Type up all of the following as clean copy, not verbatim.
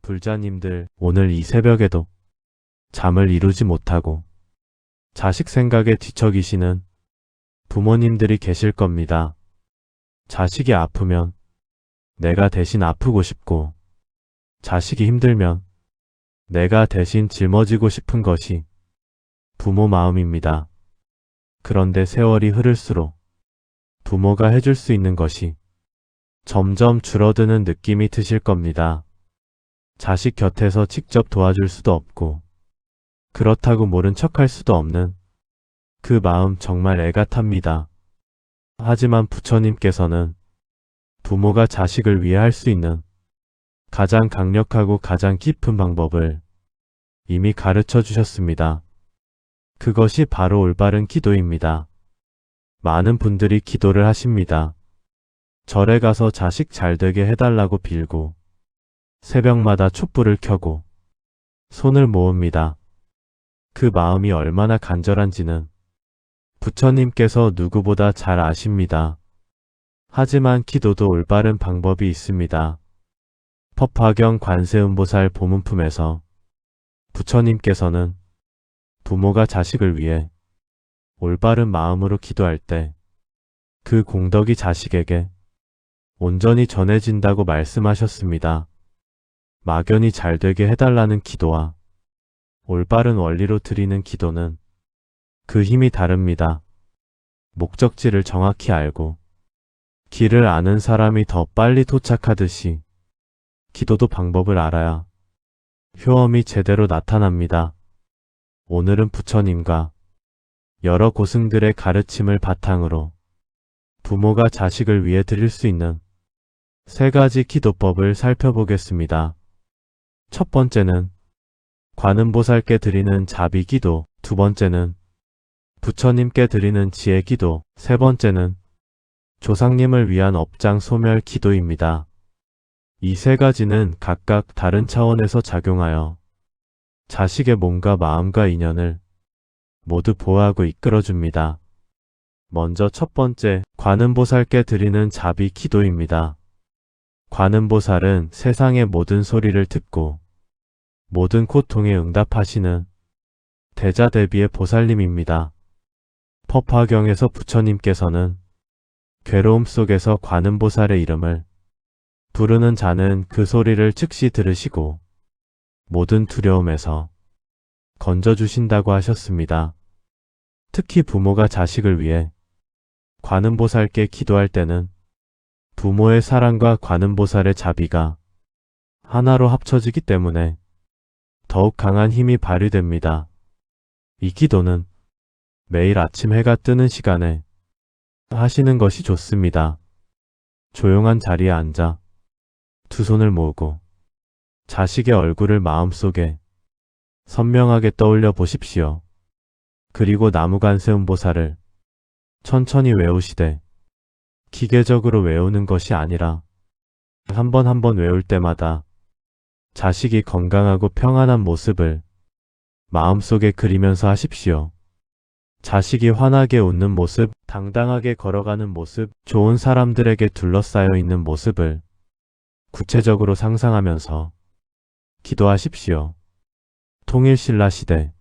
불자님들, 오늘 이 새벽에도 잠을 이루지 못하고 자식 생각에 뒤척이시는 부모님들이 계실 겁니다. 자식이 아프면 내가 대신 아프고 싶고, 자식이 힘들면 내가 대신 짊어지고 싶은 것이 부모 마음입니다. 그런데 세월이 흐를수록 부모가 해줄 수 있는 것이 점점 줄어드는 느낌이 드실 겁니다. 자식 곁에서 직접 도와줄 수도 없고, 그렇다고 모른 척할 수도 없는 그 마음 정말 애가 탑니다. 하지만 부처님께서는 부모가 자식을 위해 할 수 있는 가장 강력하고 가장 깊은 방법을 이미 가르쳐 주셨습니다. 그것이 바로 올바른 기도입니다. 많은 분들이 기도를 하십니다. 절에 가서 자식 잘 되게 해달라고 빌고, 새벽마다 촛불을 켜고 손을 모읍니다. 그 마음이 얼마나 간절한지는 부처님께서 누구보다 잘 아십니다. 하지만 기도도 올바른 방법이 있습니다. 법화경 관세음보살 보문품에서 부처님께서는 부모가 자식을 위해 올바른 마음으로 기도할 때 그 공덕이 자식에게 온전히 전해진다고 말씀하셨습니다. 막연히 잘 되게 해달라는 기도와 올바른 원리로 드리는 기도는 그 힘이 다릅니다. 목적지를 정확히 알고 길을 아는 사람이 더 빨리 도착하듯이 기도도 방법을 알아야 효험이 제대로 나타납니다. 오늘은 부처님과 여러 고승들의 가르침을 바탕으로 부모가 자식을 위해 드릴 수 있는 3가지 기도법을 살펴보겠습니다. 첫 번째는 관음보살께 드리는 자비기도, 두 번째는 부처님께 드리는 지혜기도, 세 번째는 조상님을 위한 업장 소멸 기도입니다. 이 3가지는 각각 다른 차원에서 작용하여 자식의 몸과 마음과 인연을 모두 보호하고 이끌어줍니다. 먼저 첫 번째, 관음보살께 드리는 자비 기도입니다. 관음보살은 세상의 모든 소리를 듣고 모든 고통에 응답하시는 대자대비의 보살님입니다. 법화경에서 부처님께서는 괴로움 속에서 관음보살의 이름을 부르는 자는 그 소리를 즉시 들으시고 모든 두려움에서 건져주신다고 하셨습니다. 특히 부모가 자식을 위해 관음보살께 기도할 때는 부모의 사랑과 관음보살의 자비가 하나로 합쳐지기 때문에 더욱 강한 힘이 발휘됩니다. 이 기도는 매일 아침 해가 뜨는 시간에 하시는 것이 좋습니다. 조용한 자리에 앉아 두 손을 모으고 자식의 얼굴을 마음속에 선명하게 떠올려 보십시오. 그리고 나무관세음보살을 천천히 외우시되 기계적으로 외우는 것이 아니라 한 번 한 번 외울 때마다 자식이 건강하고 평안한 모습을 마음속에 그리면서 하십시오. 자식이 환하게 웃는 모습, 당당하게 걸어가는 모습, 좋은 사람들에게 둘러싸여 있는 모습을 구체적으로 상상하면서 기도하십시오. 통일신라 시대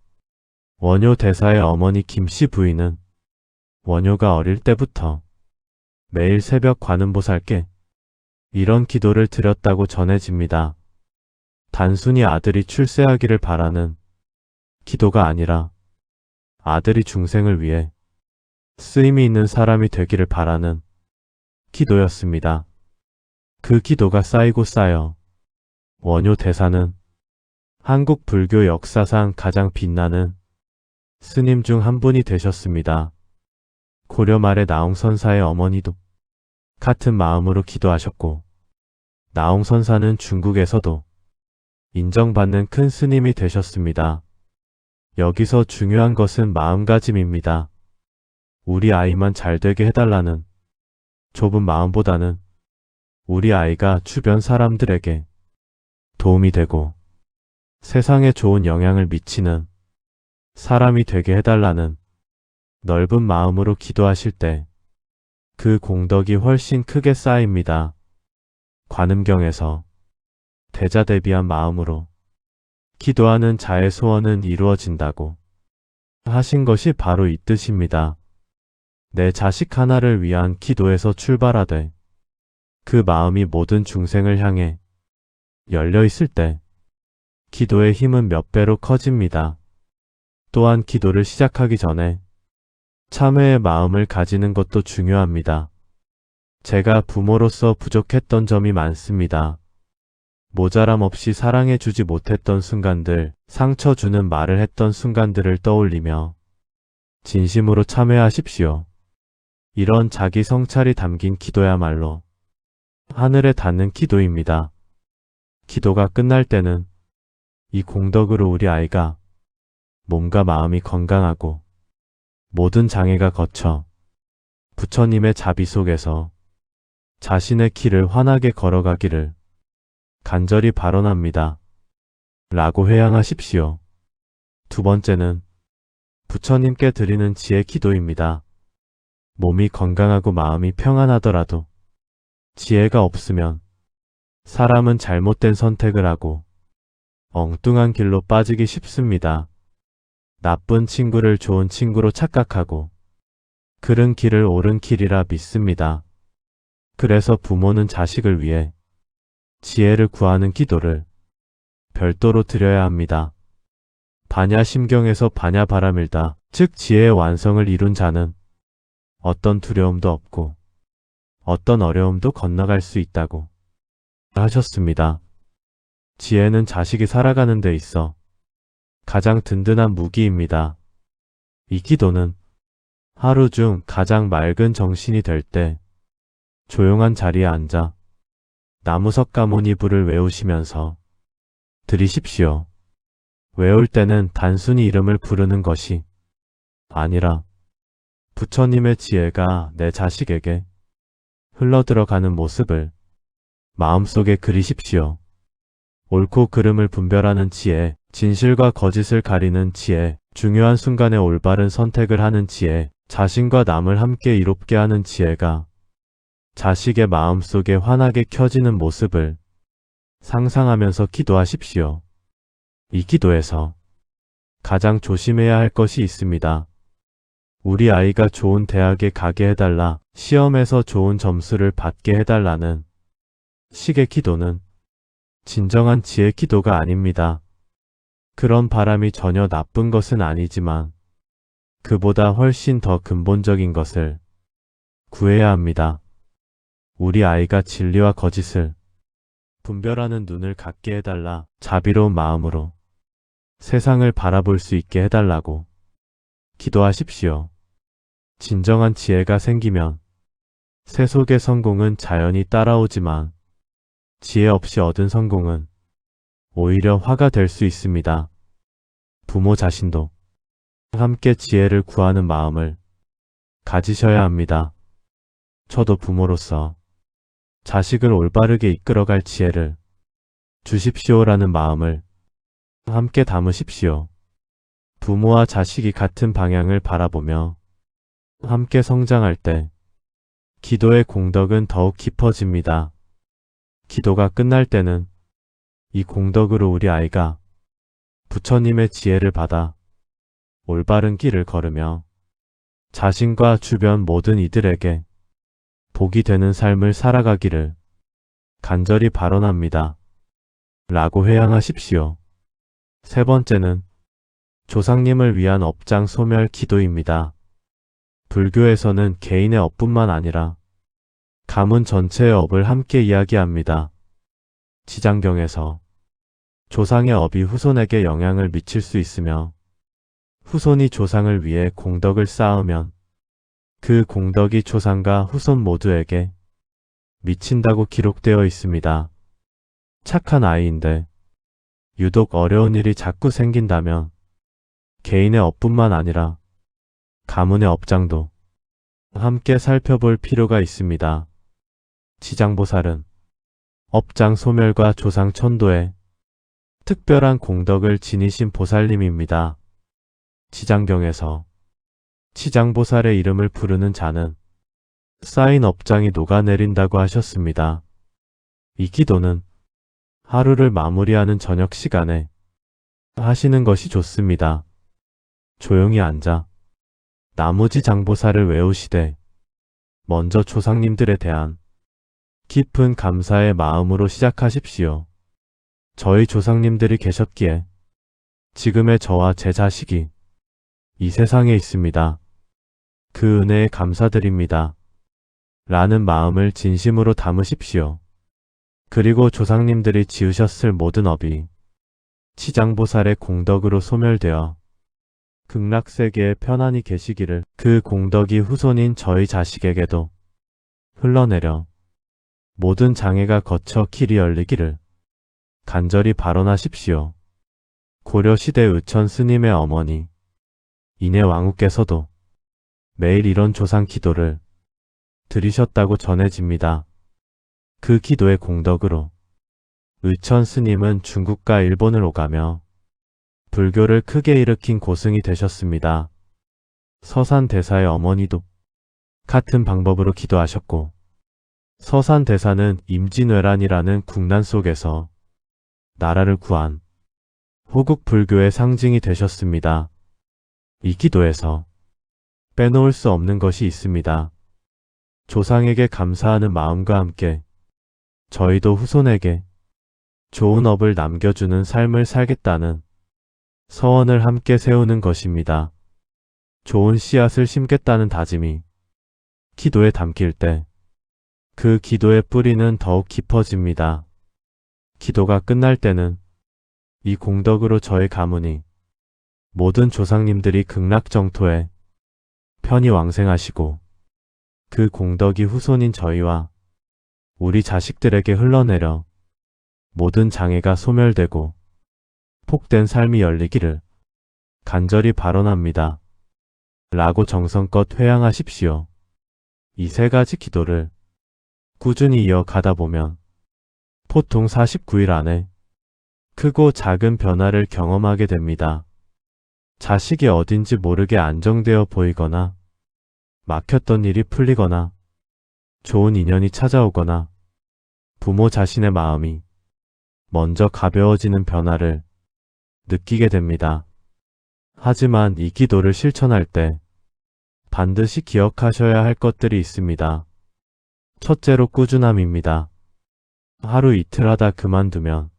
원효 대사의 어머니 김씨 부인은 원효가 어릴 때부터 매일 새벽 관음보살께 이런 기도를 드렸다고 전해집니다. 단순히 아들이 출세하기를 바라는 기도가 아니라 아들이 중생을 위해 쓰임이 있는 사람이 되기를 바라는 기도였습니다. 그 기도가 쌓이고 쌓여 원효 대사는 한국 불교 역사상 가장 빛나는 스님 중 한 분이 되셨습니다. 고려 말에 나홍선사의 어머니도 같은 마음으로 기도하셨고, 나홍선사는 중국에서도 인정받는 큰 스님이 되셨습니다. 여기서 중요한 것은 마음가짐입니다. 우리 아이만 잘 되게 해달라는 좁은 마음보다는 우리 아이가 주변 사람들에게 도움이 되고 세상에 좋은 영향을 미치는 사람이 되게 해달라는 넓은 마음으로 기도하실 때 그 공덕이 훨씬 크게 쌓입니다. 관음경에서 대자대비한 마음으로 기도하는 자의 소원은 이루어진다고 하신 것이 바로 이 뜻입니다. 내 자식 하나를 위한 기도에서 출발하되 그 마음이 모든 중생을 향해 열려 있을 때 기도의 힘은 몇 배로 커집니다. 또한 기도를 시작하기 전에 참회의 마음을 가지는 것도 중요합니다. 제가 부모로서 부족했던 점이 많습니다. 모자람 없이 사랑해 주지 못했던 순간들, 상처 주는 말을 했던 순간들을 떠올리며 진심으로 참회하십시오. 이런 자기 성찰이 담긴 기도야말로 하늘에 닿는 기도입니다. 기도가 끝날 때는 이 공덕으로 우리 아이가 몸과 마음이 건강하고 모든 장애가 거쳐 부처님의 자비 속에서 자신의 길을 환하게 걸어가기를 간절히 발언합니다. 라고 회양하십시오. 두 번째는 부처님께 드리는 지혜 기도입니다. 몸이 건강하고 마음이 평안하더라도 지혜가 없으면 사람은 잘못된 선택을 하고 엉뚱한 길로 빠지기 쉽습니다. 나쁜 친구를 좋은 친구로 착각하고 그른 길을 옳은 길이라 믿습니다. 그래서 부모는 자식을 위해 지혜를 구하는 기도를 별도로 드려야 합니다. 반야심경에서 반야바라밀다, 즉 지혜의 완성을 이룬 자는 어떤 두려움도 없고 어떤 어려움도 건너갈 수 있다고 하셨습니다. 지혜는 자식이 살아가는 데 있어 가장 든든한 무기입니다. 이 기도는 하루 중 가장 맑은 정신이 될 때 조용한 자리에 앉아 나무석가모니부를 외우시면서 드리십시오. 외울 때는 단순히 이름을 부르는 것이 아니라 부처님의 지혜가 내 자식에게 흘러들어가는 모습을 마음속에 그리십시오. 옳고 그름을 분별하는 지혜, 진실과 거짓을 가리는 지혜, 중요한 순간에 올바른 선택을 하는 지혜, 자신과 남을 함께 이롭게 하는 지혜가 자식의 마음속에 환하게 켜지는 모습을 상상하면서 기도하십시오. 이 기도에서 가장 조심해야 할 것이 있습니다. 우리 아이가 좋은 대학에 가게 해달라, 시험에서 좋은 점수를 받게 해달라는 식의 기도는 진정한 지혜 기도가 아닙니다. 그런 바람이 전혀 나쁜 것은 아니지만 그보다 훨씬 더 근본적인 것을 구해야 합니다. 우리 아이가 진리와 거짓을 분별하는 눈을 갖게 해달라, 자비로운 마음으로 세상을 바라볼 수 있게 해달라고 기도하십시오. 진정한 지혜가 생기면 세속의 성공은 자연히 따라오지만 지혜 없이 얻은 성공은 오히려 화가 될 수 있습니다. 부모 자신도 함께 지혜를 구하는 마음을 가지셔야 합니다. 저도 부모로서 자식을 올바르게 이끌어갈 지혜를 주십시오라는 마음을 함께 담으십시오. 부모와 자식이 같은 방향을 바라보며 함께 성장할 때 기도의 공덕은 더욱 깊어집니다. 기도가 끝날 때는 이 공덕으로 우리 아이가 부처님의 지혜를 받아 올바른 길을 걸으며 자신과 주변 모든 이들에게 복이 되는 삶을 살아가기를 간절히 발언합니다. 라고 회양하십시오. 세 번째는 조상님을 위한 업장 소멸 기도입니다. 불교에서는 개인의 업뿐만 아니라 가문 전체의 업을 함께 이야기합니다. 지장경에서 조상의 업이 후손에게 영향을 미칠 수 있으며 후손이 조상을 위해 공덕을 쌓으면 그 공덕이 조상과 후손 모두에게 미친다고 기록되어 있습니다. 착한 아이인데 유독 어려운 일이 자꾸 생긴다면 개인의 업뿐만 아니라 가문의 업장도 함께 살펴볼 필요가 있습니다. 지장보살은 업장 소멸과 조상 천도에 특별한 공덕을 지니신 보살님입니다. 지장경에서 지장보살의 이름을 부르는 자는 쌓인 업장이 녹아내린다고 하셨습니다. 이 기도는 하루를 마무리하는 저녁 시간에 하시는 것이 좋습니다. 조용히 앉아 나무지 장보살을 외우시되 먼저 조상님들에 대한 깊은 감사의 마음으로 시작하십시오. 저희 조상님들이 계셨기에 지금의 저와 제 자식이 이 세상에 있습니다. 그 은혜에 감사드립니다. 라는 마음을 진심으로 담으십시오. 그리고 조상님들이 지으셨을 모든 업이 치장보살의 공덕으로 소멸되어 극락세계에 편안히 계시기를, 그 공덕이 후손인 저희 자식에게도 흘러내려 모든 장애가 거쳐 길이 열리기를 간절히 발언하십시오. 고려시대 의천 스님의 어머니 인해왕후께서도 매일 이런 조상 기도를 드리셨다고 전해집니다. 그 기도의 공덕으로 의천 스님은 중국과 일본을 오가며 불교를 크게 일으킨 고승이 되셨습니다. 서산대사의 어머니도 같은 방법으로 기도하셨고, 서산대사는 임진왜란이라는 국난 속에서 나라를 구한 호국 불교의 상징이 되셨습니다. 이 기도에서 빼놓을 수 없는 것이 있습니다. 조상에게 감사하는 마음과 함께 저희도 후손에게 좋은 업을 남겨주는 삶을 살겠다는 서원을 함께 세우는 것입니다. 좋은 씨앗을 심겠다는 다짐이 기도에 담길 때 그 기도의 뿌리는 더욱 깊어집니다. 기도가 끝날 때는 이 공덕으로 저의 가문이 모든 조상님들이 극락정토에 편히 왕생하시고 그 공덕이 후손인 저희와 우리 자식들에게 흘러내려 모든 장애가 소멸되고 복된 삶이 열리기를 간절히 발언합니다. 라고 정성껏 회양하십시오. 이 세 가지 기도를 꾸준히 이어가다 보면 보통 49일 안에 크고 작은 변화를 경험하게 됩니다. 자식이 어딘지 모르게 안정되어 보이거나, 막혔던 일이 풀리거나, 좋은 인연이 찾아오거나, 부모 자신의 마음이 먼저 가벼워지는 변화를 느끼게 됩니다. 하지만 이 기도를 실천할 때 반드시 기억하셔야 할 것들이 있습니다. 첫째로 꾸준함입니다. 하루 이틀 하다 그만두면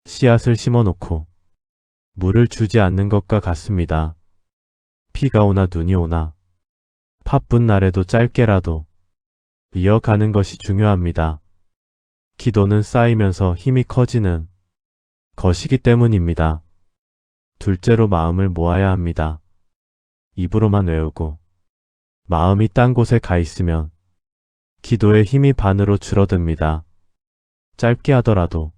씨앗을 심어놓고 물을 주지 않는 것과 같습니다. 비가 오나 눈이 오나 바쁜 날에도 짧게라도 이어가는 것이 중요합니다. 기도는 쌓이면서 힘이 커지는 것이기 때문입니다. 둘째로 마음을 모아야 합니다. 입으로만 외우고 마음이 딴 곳에 가 있으면 기도의 힘이 반으로 줄어듭니다. 짧게 하더라도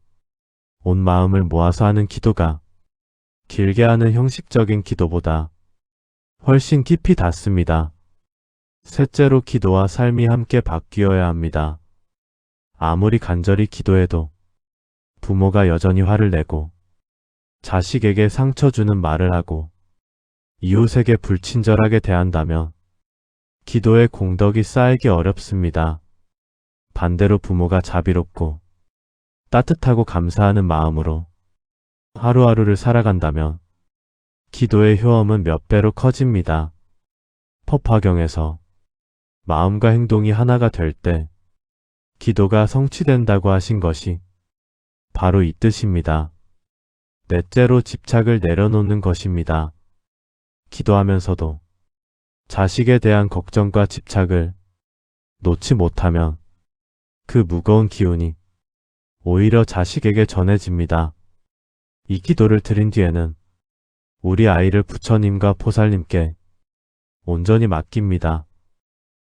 온 마음을 모아서 하는 기도가 길게 하는 형식적인 기도보다 훨씬 깊이 닿습니다. 셋째로 기도와 삶이 함께 바뀌어야 합니다. 아무리 간절히 기도해도 부모가 여전히 화를 내고 자식에게 상처 주는 말을 하고 이웃에게 불친절하게 대한다면 기도의 공덕이 쌓이기 어렵습니다. 반대로 부모가 자비롭고 따뜻하고 감사하는 마음으로 하루하루를 살아간다면 기도의 효험은 몇 배로 커집니다. 법화경에서 마음과 행동이 하나가 될 때 기도가 성취된다고 하신 것이 바로 이 뜻입니다. 넷째로 집착을 내려놓는 것입니다. 기도하면서도 자식에 대한 걱정과 집착을 놓지 못하면 그 무거운 기운이 오히려 자식에게 전해집니다. 이 기도를 드린 뒤에는 우리 아이를 부처님과 보살님께 온전히 맡깁니다.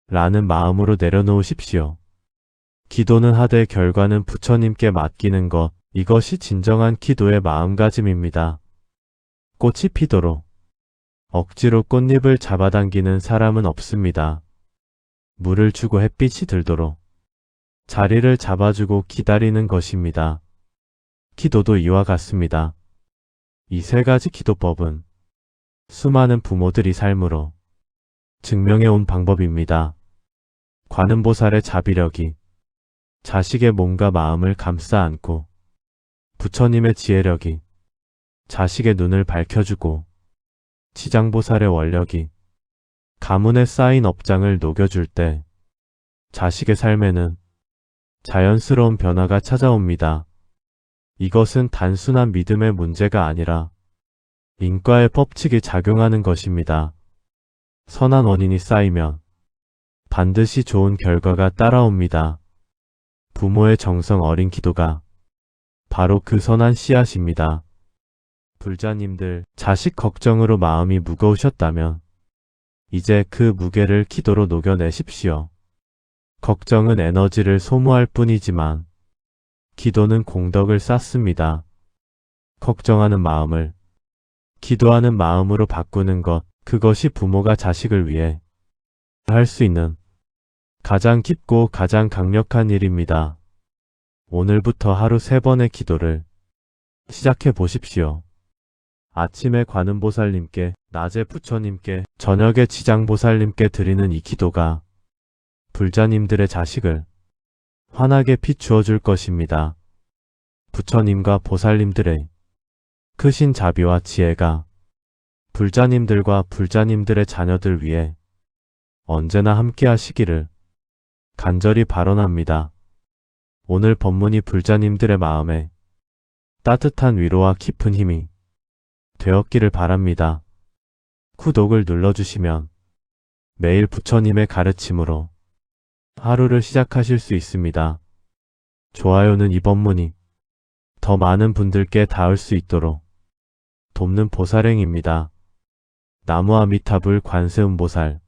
라는 마음으로 내려놓으십시오. 기도는 하되 결과는 부처님께 맡기는 것, 이것이 진정한 기도의 마음가짐입니다. 꽃이 피도록 억지로 꽃잎을 잡아당기는 사람은 없습니다. 물을 주고 햇빛이 들도록 자리를 잡아주고 기다리는 것입니다. 기도도 이와 같습니다. 이 세 가지 기도법은 수많은 부모들이 삶으로 증명해온 방법입니다. 관음보살의 자비력이 자식의 몸과 마음을 감싸 안고 부처님의 지혜력이 자식의 눈을 밝혀주고 지장보살의 원력이 가문에 쌓인 업장을 녹여줄 때 자식의 삶에는 자연스러운 변화가 찾아옵니다. 이것은 단순한 믿음의 문제가 아니라 인과의 법칙이 작용하는 것입니다. 선한 원인이 쌓이면 반드시 좋은 결과가 따라옵니다. 부모의 정성 어린 기도가 바로 그 선한 씨앗입니다. 불자님들, 자식 걱정으로 마음이 무거우셨다면 이제 그 무게를 기도로 녹여내십시오. 걱정은 에너지를 소모할 뿐이지만 기도는 공덕을 쌓습니다. 걱정하는 마음을 기도하는 마음으로 바꾸는 것, 그것이 부모가 자식을 위해 할 수 있는 가장 깊고 가장 강력한 일입니다. 오늘부터 하루 3번의 기도를 시작해 보십시오. 아침에 관음보살님께, 낮에 부처님께, 저녁에 지장보살님께 드리는 이 기도가 불자님들의 자식을 환하게 비추어 줄 것입니다. 부처님과 보살님들의 크신 자비와 지혜가 불자님들과 불자님들의 자녀들 위해 언제나 함께 하시기를 간절히 발언합니다. 오늘 법문이 불자님들의 마음에 따뜻한 위로와 깊은 힘이 되었기를 바랍니다. 구독을 눌러주시면 매일 부처님의 가르침으로 하루를 시작하실 수 있습니다. 좋아요는 이 법문이 더 많은 분들께 닿을 수 있도록 돕는 보살행입니다. 나무아미타불 관세음보살